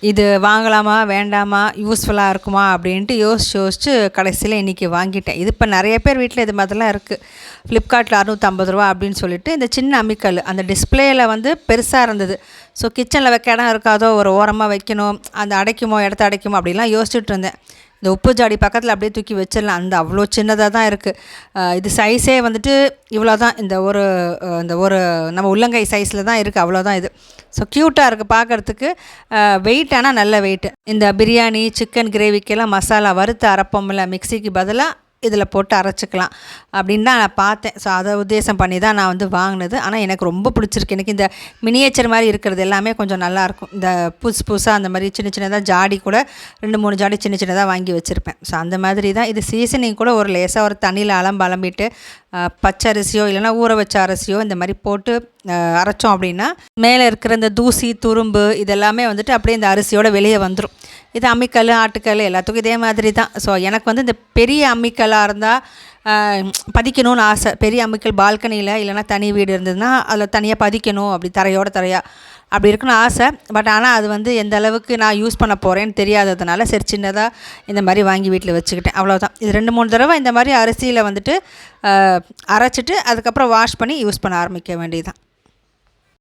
இது வாங்கலாமா வேண்டாமா யூஸ்ஃபுல்லாக இருக்குமா அப்படின்ட்டு யோசிச்சு கடைசியில் இன்றைக்கி வாங்கிட்டேன். இது இப்போ நிறைய பேர் வீட்டில் இது மாதிரிலாம் இருக்குது. ஃப்ளிப்கார்ட்டில் ₹650 அப்படின்னு சொல்லிட்டு இந்த சின்ன அம்மிக்கல் அந்த டிஸ்பிளேயில் வந்து பெருசாக இருந்தது. ஸோ கிச்சனில் வைக்க இடம் இருக்காதோ, ஒரு ஓரமாக வைக்கணும், அந்த அடைக்குமோ இடத்த அடைக்குமோ அப்படிலாம் யோசிச்சுட்டு இருந்தேன். இந்த உப்பு ஜாடி பக்கத்தில் அப்படியே தூக்கி வச்சிடலாம், அந்த அவ்வளோ சின்னதாக தான் இருக்குது. இது சைஸே வந்துட்டு இவ்வளோ தான், இந்த ஒரு நம்ம உள்ளங்கை சைஸில் தான் இருக்குது, அவ்வளோதான் இது. ஸோ க்யூட்டாக இருக்குது பார்க்குறதுக்கு. வெயிட் ஆனால் நல்ல வெயிட்டு. இந்த பிரியாணி சிக்கன் கிரேவிக்கெல்லாம் மசாலா வறுத்து அரைப்போம்ல, மிக்சிக்கு பதிலாக இதில் போட்டு அரைச்சிக்கலாம் அப்படின்னு தான் நான் பார்த்தேன். ஸோ அதை உத்தேசம் பண்ணி தான் நான் வந்து வாங்கினது. ஆனால் எனக்கு ரொம்ப பிடிச்சிருக்கு. எனக்கு இந்த மினியேச்சர் மாதிரி இருக்கிறது எல்லாமே கொஞ்சம் நல்லாயிருக்கும். இந்த புதுசாக அந்த மாதிரி சின்ன சின்னதாக ஜாடி கூட 2-3 ஜாடி சின்ன சின்னதாக வாங்கி வச்சுருப்பேன். ஸோ அந்த மாதிரி தான் இது. சீசனிங் கூட ஒரு லேசாக ஒரு தண்ணியில் அலம்பிட்டு பச்சரிசியோ இல்லைனா ஊற வச்ச அரிசியோ இந்த மாதிரி போட்டு அரைச்சோம் அப்படின்னா மேலே இருக்கிற இந்த தூசி துரும்பு இதெல்லாமே வந்துட்டு அப்படியே இந்த அரிசியோட வெளியே வந்துடும். இது அம்மிக்கல் ஆட்டுக்கல் எல்லாத்துக்கும் இதே மாதிரி தான். ஸோ எனக்கு வந்து இந்த பெரிய அம்மிக்கல்லாக இருந்தால் பதிக்கணும்னு ஆசை. பெரிய அம்மிக்கல் பால்கனியில் இல்லைனா தனி வீடு இருந்ததுன்னா அதில் தனியாக பதிக்கணும், அப்படி தரையாக அப்படி இருக்குன்னு ஆசை. பட் ஆனால் அது வந்து எந்த அளவுக்கு நான் யூஸ் பண்ண போகிறேன்னு தெரியாததுனால சரி சின்னதாக இந்த மாதிரி வாங்கி வீட்டில் வச்சுக்கிட்டேன், அவ்வளோதான். இது 2-3 தடவை இந்த மாதிரி அரிசியில் வந்துட்டு அரைச்சிட்டு அதுக்கப்புறம் வாஷ் பண்ணி யூஸ் பண்ண ஆரம்பிக்க வேண்டியதுதான்.